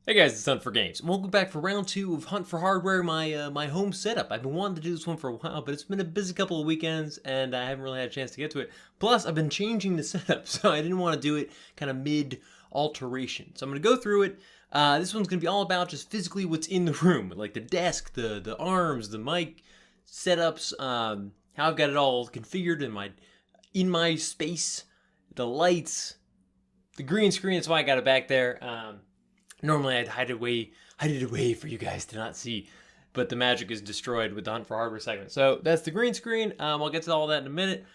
Hey guys, it's Hunt for Games. Welcome back for round 2 of Hunt for Hardware, my home setup. I've been wanting to do this one for a while, but it's been a busy couple of weekends, and I haven't really had a chance to get to it. Plus, I've been changing the setup, so I didn't want to do it kind of mid-alteration. So I'm going to go through it. This one's going to be all about just physically what's in the room, like the desk, the arms, the mic setups, how I've got it all configured in my space, the lights, the green screen. That's why I got it back there. Normally I'd hide it away for you guys to not see, but the magic is destroyed with the Hunt for Hardware segment. So that's the green screen. I'll get to all that in a minute.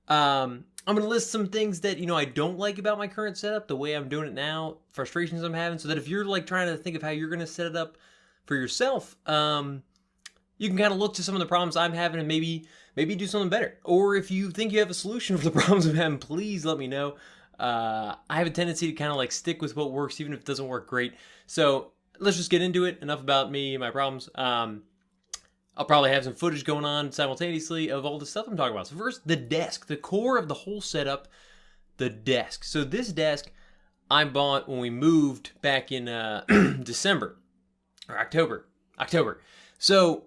I'm going to list some things that, I don't like about my current setup, the way I'm doing it now, frustrations I'm having, so that if you're like trying to think of how you're going to set it up for yourself, you can kind of look to some of the problems I'm having and maybe do something better. Or if you think you have a solution for the problems I'm having, please let me know. I have a tendency to kind of like stick with what works, even if it doesn't work great. So let's just get into it. Enough about me and my problems. I'll probably have some footage going on simultaneously of all the stuff I'm talking about. So first, the desk, the core of the whole setup, the desk. So this desk I bought when we moved back in December or October. So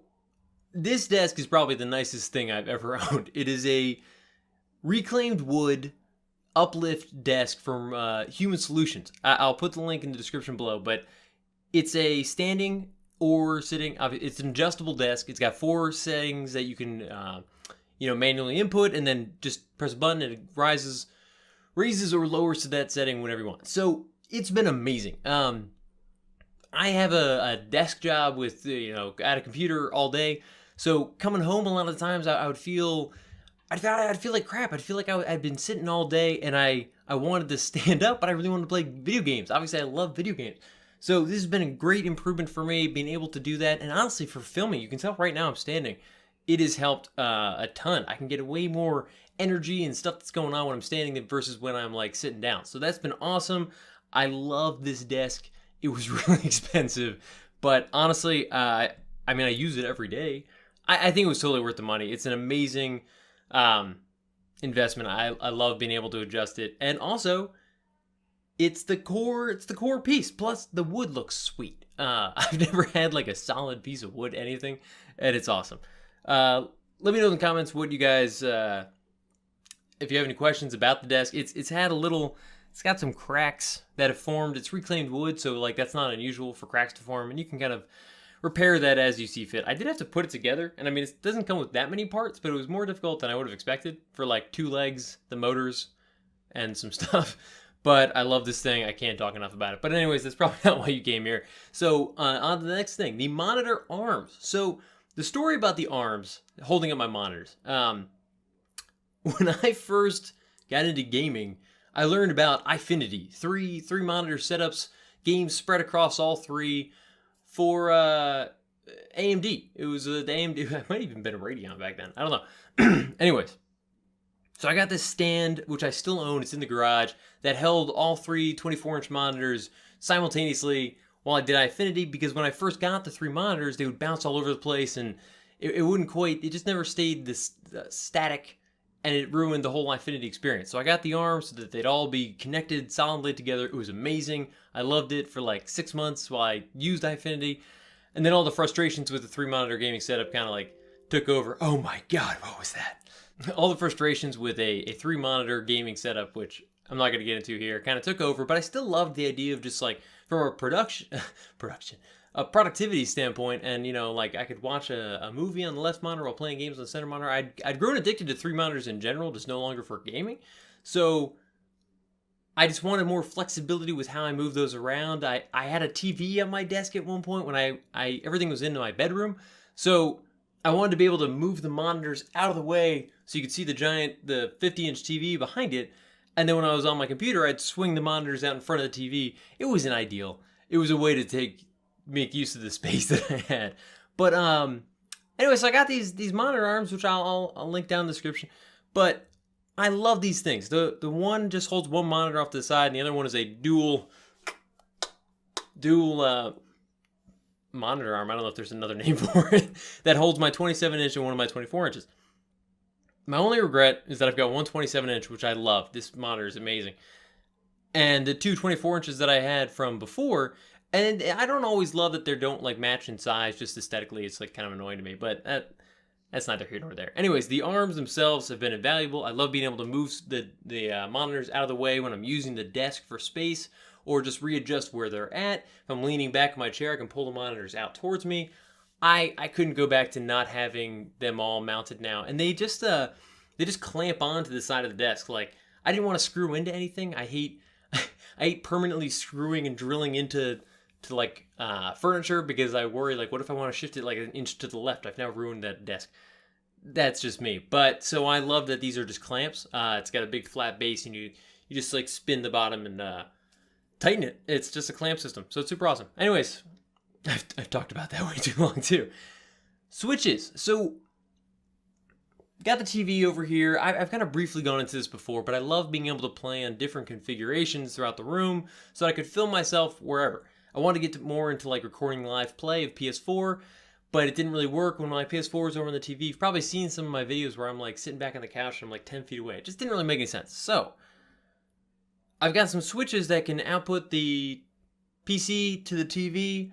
this desk is probably the nicest thing I've ever owned. It is a reclaimed wood uplift desk from Human Solutions. I'll put the link in the description below, but it's a standing or sitting. It's an adjustable desk. It's got 4 settings that you can, manually input, and then just press a button and it raises or lowers to that setting whenever you want. So it's been amazing. I have a desk job with at a computer all day. So coming home a lot of the times I'd feel like crap. I'd feel like I'd been sitting all day and I wanted to stand up, but I really wanted to play video games. Obviously, I love video games. So this has been a great improvement for me, being able to do that. And honestly, for filming, you can tell right now I'm standing. It has helped a ton. I can get way more energy and stuff that's going on when I'm standing versus when I'm like sitting down. So that's been awesome. I love this desk. It was really expensive, but honestly, I use it every day. I think it was totally worth the money. It's an amazing investment. I love being able to adjust it, and also it's the core piece. Plus the wood looks sweet. I've never had like a solid piece of wood anything, and it's awesome. Let me know in the comments what you guys if you have any questions about the desk. It's got some cracks that have formed. It's reclaimed wood, so like that's not unusual for cracks to form, and you can kind of repair that as you see fit. I did have to put it together, and it doesn't come with that many parts, but it was more difficult than I would have expected for like 2 legs, the motors, and some stuff. But I love this thing. I can't talk enough about it. But anyways, that's probably not why you came here. So on to the next thing, the monitor arms. So the story about the arms holding up my monitors. When I first got into gaming, I learned about Eyefinity, three monitor setups, games spread across all 3. For AMD. It was the AMD. It might have even been a Radeon back then. I don't know. Anyways, so I got this stand, which I still own. It's in the garage, that held all 3 24-inch monitors simultaneously while I did Eyefinity, because when I first got the 3 monitors, they would bounce all over the place, and it wouldn't quite, it just never stayed this static, and it ruined the whole Eyefinity experience. So I got the arms so that they'd all be connected solidly together. It was amazing. I loved it for like 6 months while I used Eyefinity. And then all the frustrations with the 3-monitor gaming setup kind of like took over. Oh my God, what was that? All the frustrations with a 3-monitor gaming setup, which I'm not going to get into here, kind of took over. But I still loved the idea of just like from a a productivity standpoint, and like I could watch a movie on the left monitor while playing games on the center monitor. I'd grown addicted to 3 monitors in general, just no longer for gaming. So I just wanted more flexibility with how I move those around. I had a TV on my desk at one point when I everything was into my bedroom. So I wanted to be able to move the monitors out of the way so you could see the 50-inch TV behind it. And then when I was on my computer, I'd swing the monitors out in front of the TV. It wasn't ideal. It was a way to make use of the space that I had. But anyway, so I got these monitor arms, which I'll link down in the description. But I love these things. The one just holds one monitor off to the side, and the other one is a dual monitor arm. I don't know if there's another name for it, that holds my 27-inch and one of my 24 inches. My only regret is that I've got one 27-inch, which I love. This monitor is amazing. And the 2 24 inches that I had from before, And I don't always love that they don't like match in size. Just aesthetically, it's like kind of annoying to me. But that's neither here nor there. Anyways, the arms themselves have been invaluable. I love being able to move the monitors out of the way when I'm using the desk for space, or just readjust where they're at. If I'm leaning back in my chair, I can pull the monitors out towards me. I couldn't go back to not having them all mounted now, and they just clamp onto the side of the desk. Like, I didn't want to screw into anything. I hate I hate permanently screwing and drilling into like furniture, because I worry, like, what if I want to shift it like an inch to the left? I've now ruined that desk. That's just me. But so I love that these are just clamps. It's got a big flat base, and you just like spin the bottom and tighten it. It's just a clamp system, so it's super awesome. Anyways, I've talked about that way too long too. Switches. So got the TV over here. I've kind of briefly gone into this before, but I love being able to play on different configurations throughout the room so that I could film myself wherever. I wanted to get more into like recording live play of PS4, but it didn't really work when my PS4 was over on the TV. You've probably seen some of my videos where I'm like sitting back on the couch and I'm like 10 feet away. It just didn't really make any sense. So I've got some switches that can output the PC to the TV.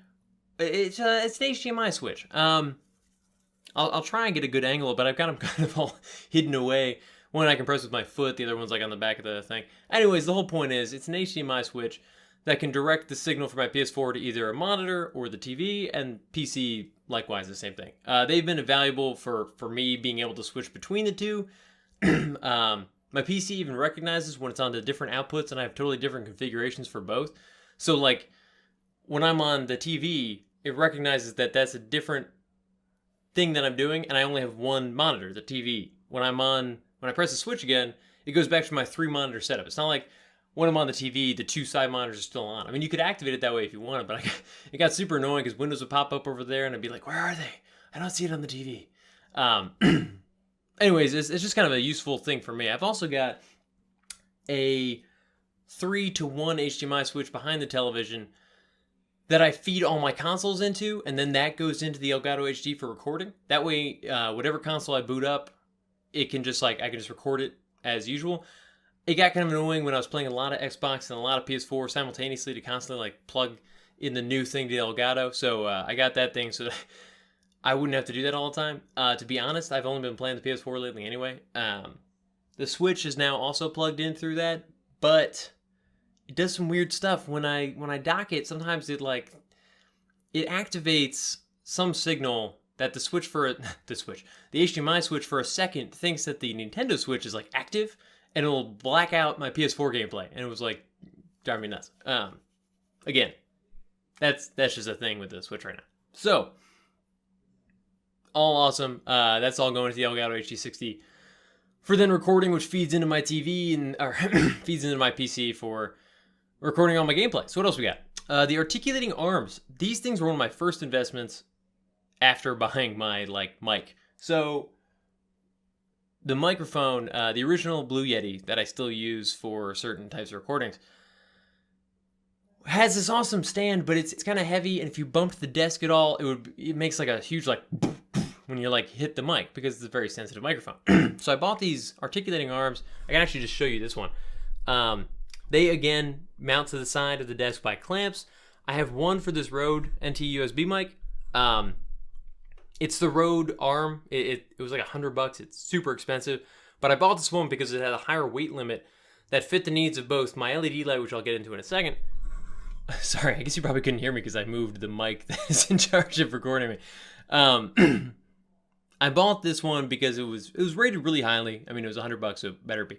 It's an HDMI switch. I'll try and get a good angle, but I've got them kind of all hidden away. One I can press with my foot, the other one's like on the back of the thing. Anyways, the whole point is it's an HDMI switch that can direct the signal from my PS4 to either a monitor or the TV, and PC likewise the same thing. They've been invaluable for me being able to switch between the two. My PC even recognizes when it's on the different outputs, and I have totally different configurations for both. So like when I'm on the TV, it recognizes that that's a different thing that I'm doing, and I only have one monitor, the TV. When I press the switch again, it goes back to my 3-monitor setup. It's not like when I'm on the TV, the 2 side monitors are still on. I mean, you could activate it that way if you wanted, but it got super annoying because Windows would pop up over there, and I'd be like, where are they? I don't see it on the TV. Anyways, it's just kind of a useful thing for me. I've also got a 3-to-1 HDMI switch behind the television that I feed all my consoles into, and then that goes into the Elgato HD for recording. That way, whatever console I boot up, it can just I can just record it as usual. It got kind of annoying when I was playing a lot of Xbox and a lot of PS4 simultaneously to constantly like plug in the new thing to Elgato. So I got that thing so that I wouldn't have to do that all the time. To be honest, I've only been playing the PS4 lately anyway. The Switch is now also plugged in through that, but it does some weird stuff. When I dock it, sometimes it activates some signal that the HDMI switch for a second thinks that the Nintendo Switch is like active, and it'll black out my PS4 gameplay, and it was like driving me nuts. Again, that's just a thing with the Switch right now. So all awesome. That's all going to the Elgato HD60 for then recording, which feeds into my TV or feeds into my PC for recording all my gameplay. So what else we got? The articulating arms. These things were one of my first investments after buying my mic. So the microphone, the original Blue Yeti that I still use for certain types of recordings, has this awesome stand, but it's kind of heavy, and if you bumped the desk at all, it makes like a huge when you hit the mic, because it's a very sensitive microphone. So I bought these articulating arms. I can actually just show you this one. They again mount to the side of the desk by clamps. I have one for this Rode NT USB mic. It's the Rode arm. It was like $100. It's super expensive, but I bought this one because it had a higher weight limit that fit the needs of both my LED light, which I'll get into in a second. Sorry, I guess you probably couldn't hear me because I moved the mic that is in charge of recording me. I bought this one because it was rated really highly. I mean, it was $100, so it better be.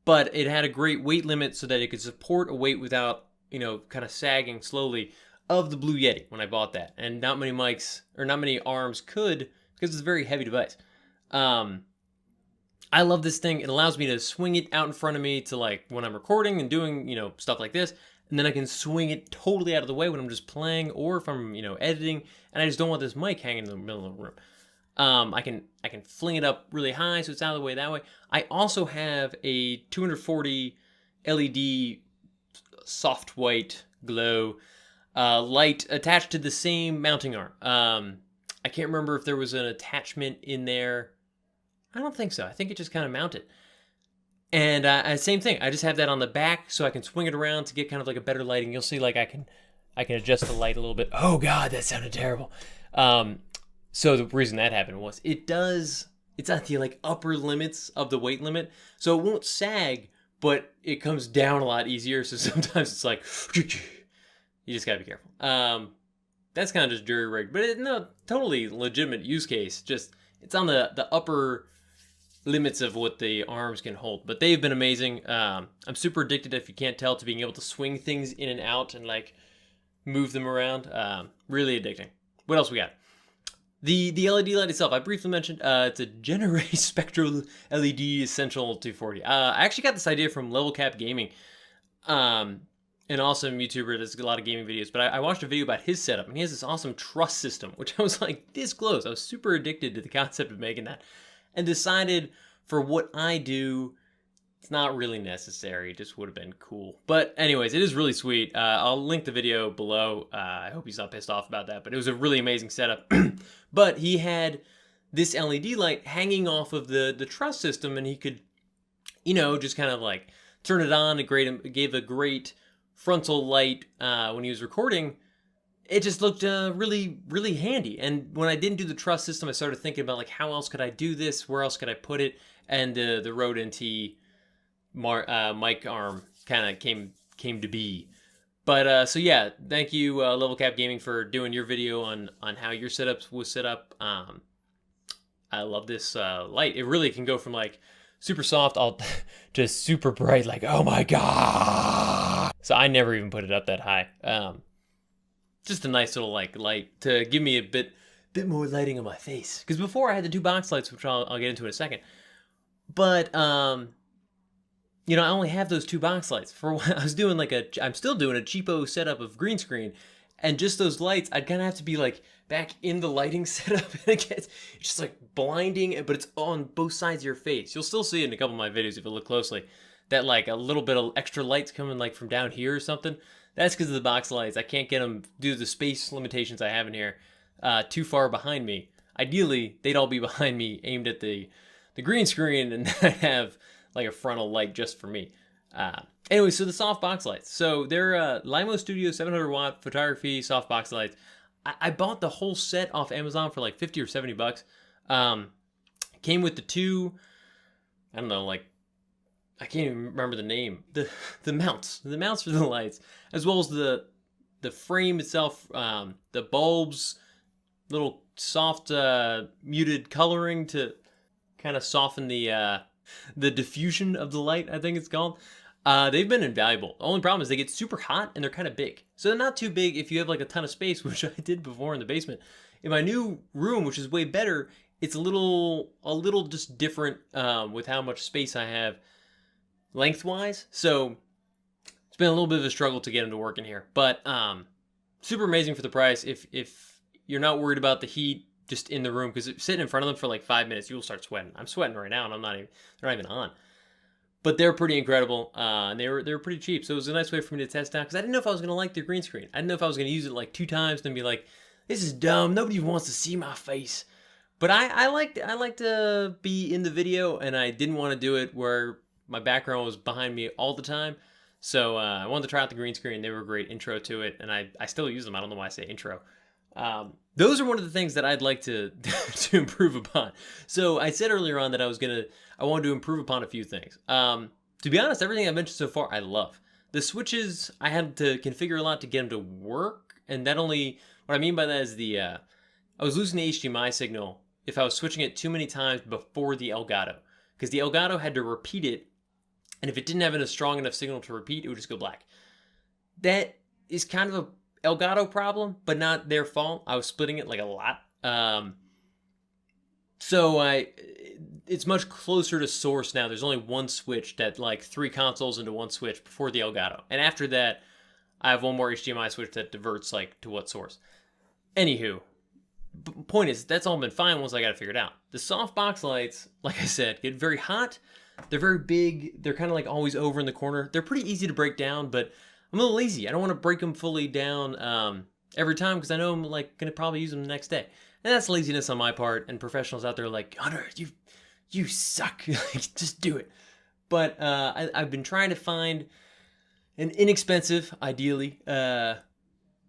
But it had a great weight limit so that it could support a weight without, kind of sagging slowly of the Blue Yeti when I bought that. And not many mics, or not many arms could, because it's a very heavy device. I love this thing. It allows me to swing it out in front of me to when I'm recording and doing, stuff like this. And then I can swing it totally out of the way when I'm just playing, or if I'm, editing, and I just don't want this mic hanging in the middle of the room. I can fling it up really high so it's out of the way that way. I also have a 240 LED soft white glow light attached to the same mounting arm. I can't remember if there was an attachment in there. I don't think so. I think it just kind of mounted. And same thing. I just have that on the back so I can swing it around to get kind of like a better lighting. You'll see I can I can adjust the light a little bit. Oh God, that sounded terrible. So the reason that happened was it's at the like upper limits of the weight limit, so it won't sag, but it comes down a lot easier. So sometimes it's like, you just gotta be careful. That's kind of just jury rigged, but no, totally legitimate use case. Just it's on the upper limits of what the arms can hold, but they've been amazing. I'm super addicted, if you can't tell, to being able to swing things in and out and like move them around. Really addicting. What else we got? The LED light itself, I briefly mentioned, it's a Genere Spectral LED Essential 240. I actually got this idea from Level Cap Gaming, an awesome YouTuber that does a lot of gaming videos, but I watched a video about his setup, and he has this awesome truss system, which I was like this close. I was super addicted to the concept of making that, and decided for what I do, it's not really necessary. It just would have been cool. But anyways, it is really sweet. I'll link the video below. I hope he's not pissed off about that, but it was a really amazing setup. But he had this LED light hanging off of the truss system, and he could, just kind of like turn it on. It gave a great frontal light when he was recording. It just looked really, really handy. And when I didn't do the truss system, I started thinking about like, how else could I do this? Where else could I put it? And the Rode NT mic arm kind of came to be. But so yeah, thank you Level Cap Gaming for doing your video on how your setup was set up. I love this light. It really can go from like super soft all just super bright, like oh my god. So I never even put it up that high. Just a nice little like light to give me a bit more lighting on my face. Because before I had the two box lights, which I'll get into in a second. But I only have those two box lights. For what I was doing I'm still doing a cheapo setup of green screen, and just those lights, I'd kind of have to be like back in the lighting setup, and it's just like blinding, but it's on both sides of your face. You'll still see it in a couple of my videos if you look closely, that like a little bit of extra lights coming like from down here or something. That's because of the box lights. I can't get them due to the space limitations I have in here too far behind me. Ideally, they'd all be behind me, aimed at the green screen, and I have like a frontal light just for me. Anyway, so the softbox lights. So they're Limo Studio 700 watt photography softbox lights. I bought the whole set off Amazon for like 50 or 70 bucks. Came with the two, I don't know, like, I can't even remember the name. The mounts for the lights, as well as the frame itself, the bulbs, little soft muted coloring to kind of soften the diffusion of the light, I think it's called. They've been invaluable. The only problem is they get super hot and they're kind of big. So they're not too big if you have like a ton of space, which I did before in the basement. In my new room, which is way better, it's a little just different with how much space I have lengthwise. So it's been a little bit of a struggle to get them to work in here. But super amazing for the price. If you're not worried about the heat just in the room, because sitting in front of them for like 5 minutes, you'll start sweating. I'm sweating right now, and they're not even on. But they're pretty incredible, and they were pretty cheap. So it was a nice way for me to test out, because I didn't know if I was going to like the green screen. I didn't know if I was going to use it like 2 times and then be like, this is dumb. Nobody wants to see my face. But I like to be in the video, and I didn't want to do it where my background was behind me all the time. So I wanted to try out the green screen. They were a great intro to it, and I still use them. I don't know why I say intro. Those are one of the things that I'd like to to improve upon. So I said earlier on that I wanted to improve upon a few things. To be honest, everything I mentioned so far, I love. The switches, I had to configure a lot to get them to work, and what I mean by that is I was losing the HDMI signal if I was switching it too many times before the Elgato, because the Elgato had to repeat it, and if it didn't have a strong enough signal to repeat, it would just go black. That is kind of a Elgato problem, but not their fault. I was splitting it like a lot. It's much closer to source now. There's only one switch that like 3 consoles into one switch before the Elgato. And after that, I have one more HDMI switch that diverts like to what source. Anywho, point is, that's all been fine once I got it figured out. The softbox lights, like I said, get very hot. They're very big. They're kind of like always over in the corner. They're pretty easy to break down, but I'm a little lazy. I don't want to break them fully down every time, because I know I'm like going to probably use them the next day. And that's laziness on my part, and professionals out there are like, Hunter, you suck. Just do it. But I've been trying to find an inexpensive, ideally,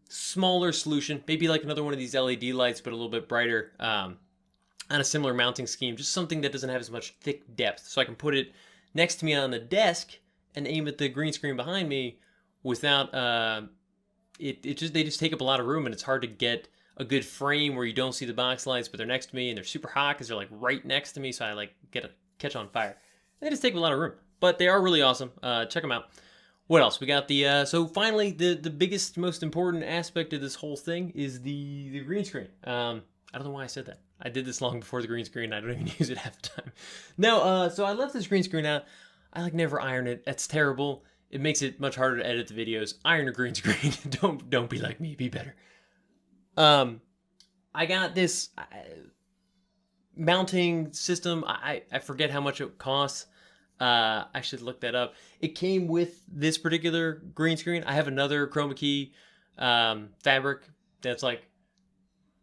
smaller solution, maybe like another one of these LED lights, but a little bit brighter, on a similar mounting scheme, just something that doesn't have as much thick depth. So I can put it next to me on the desk and aim at the green screen behind me without, they just take up a lot of room, and it's hard to get a good frame where you don't see the box lights, but they're next to me and they're super hot because they're like right next to me. So I like catch on fire. They just take up a lot of room, but they are really awesome. Check them out. What else? We got the, so finally, the biggest, most important aspect of this whole thing is the green screen. I don't know why I said that. I did this long before the green screen. I don't even use it half the time. No, so I left this green screen out. I like never iron it. That's terrible. It makes it much harder to edit the videos. Iron your green screen. Don't be like me. Be better. I got this mounting system. I forget how much it costs. I should look that up. It came with this particular green screen. I have another chroma key fabric that's like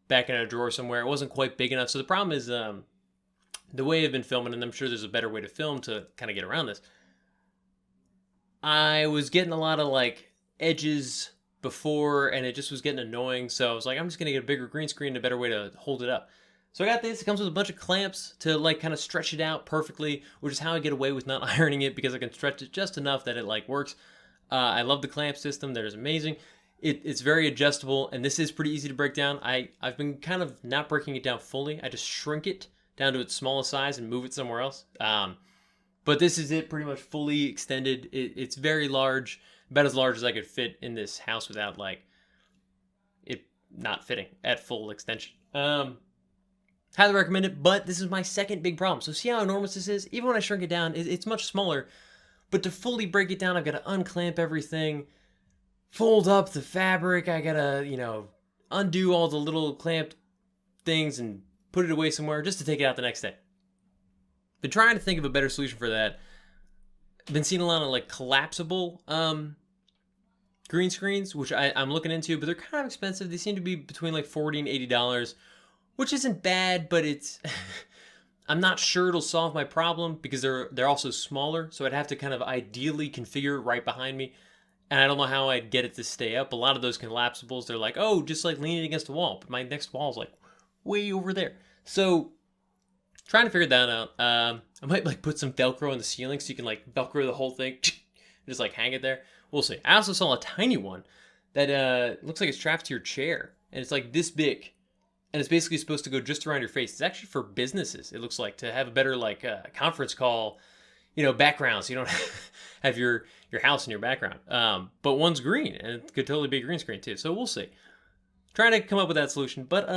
back in a drawer somewhere. It wasn't quite big enough. So the problem is the way I've been filming, and I'm sure there's a better way to film to kind of get around this. I was getting a lot of like edges before, and it just was getting annoying. So I was like, I'm just gonna get a bigger green screen, a better way to hold it up. So I got this. It comes with a bunch of clamps to like kind of stretch it out perfectly, which is how I get away with not ironing it, because I can stretch it just enough that it like works. I love the clamp system. That is amazing. It's very adjustable, and this is pretty easy to break down. I've been kind of not breaking it down fully. I just shrink it down to its smallest size and move it somewhere else. But this is it, pretty much fully extended. It's very large, about as large as I could fit in this house without like it not fitting at full extension. Highly recommend it, but this is my second big problem. So see how enormous this is? Even when I shrink it down, it's much smaller. But to fully break it down, I've got to unclamp everything, fold up the fabric. I got to, undo all the little clamped things and put it away somewhere just to take it out the next day. Been trying to think of a better solution for that. Been seeing a lot of like collapsible green screens, which I'm looking into, but they're kind of expensive. They seem to be between like $40 and $80. Which isn't bad, but it's I'm not sure it'll solve my problem because they're also smaller, so I'd have to kind of ideally configure it right behind me, and I don't know how I'd get it to stay up. A lot of those collapsibles, they're like, oh, just like lean it against the wall, but my next wall is like way over there. So trying to figure that out. I might like put some Velcro in the ceiling so you can like Velcro the whole thing, just like hang it there. We'll see. I also saw a tiny one that looks like it's strapped to your chair, and it's like this big. And it's basically supposed to go just around your face. It's actually for businesses, it looks like, to have a better like conference call, background, so you don't have your house in your background. But one's green, and it could totally be a green screen too. So we'll see. Trying to come up with that solution. But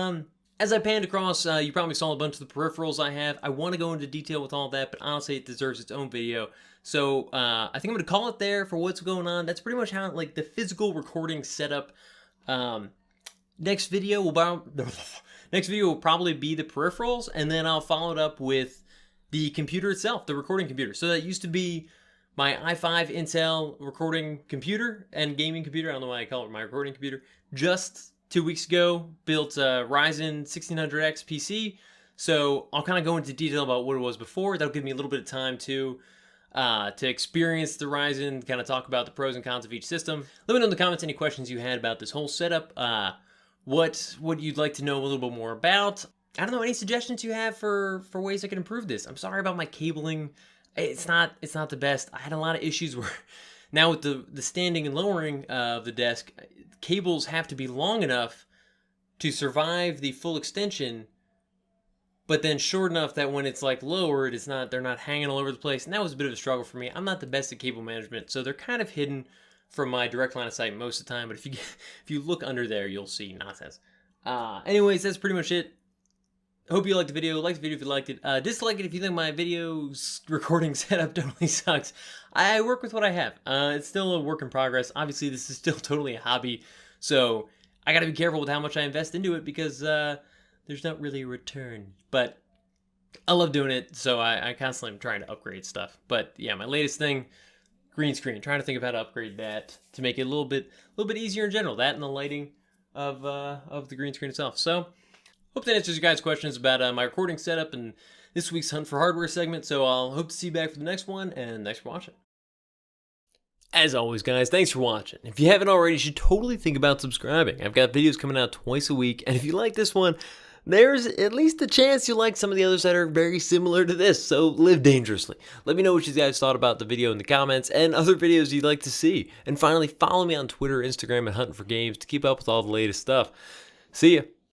as I panned across, you probably saw a bunch of the peripherals I have. I want to go into detail with all that, but honestly, it deserves its own video. So I think I'm going to call it there for what's going on. That's pretty much how like the physical recording setup. Next video will probably be the peripherals, and then I'll follow it up with the computer itself, the recording computer. So that used to be my i5 Intel recording computer and gaming computer. I don't know why I call it my recording computer. Just 2 weeks ago, built a Ryzen 1600X PC. So I'll kind of go into detail about what it was before. That'll give me a little bit of time to experience the Ryzen, kind of talk about the pros and cons of each system. Let me know in the comments any questions you had about this whole setup. What you'd like to know a little bit more about. I don't know, any suggestions you have for ways I can improve this. I'm sorry about my cabling. It's not the best. I had a lot of issues where now with the standing and lowering of the desk, cables have to be long enough to survive the full extension, but then short enough that when it's like lowered, they're not hanging all over the place. And that was a bit of a struggle for me. I'm not the best at cable management, so they're kind of hidden from my direct line of sight most of the time, but if you look under there, you'll see nonsense. Anyways, that's pretty much it. Hope you liked the video. Like the video if you liked it. Dislike it if you think my video recording setup totally sucks. I work with what I have. It's still a work in progress. Obviously, this is still totally a hobby, so I gotta be careful with how much I invest into it because there's not really a return. But I love doing it, so I constantly am trying to upgrade stuff. But yeah, my latest thing, green screen, trying to think of how to upgrade that to make it a little bit easier in general. That and the lighting of the green screen itself. So hope that answers you guys' questions about my recording setup and this week's Hunt for Hardware segment. So I'll hope to see you back for the next one, and thanks for watching. As always, guys, thanks for watching. If you haven't already, you should totally think about subscribing. I've got videos coming out twice a week, and if you like this one, there's at least a chance you'll like some of the others that are very similar to this, so live dangerously. Let me know what you guys thought about the video in the comments and other videos you'd like to see. And finally, follow me on Twitter, Instagram, and Huntin for Games to keep up with all the latest stuff. See ya.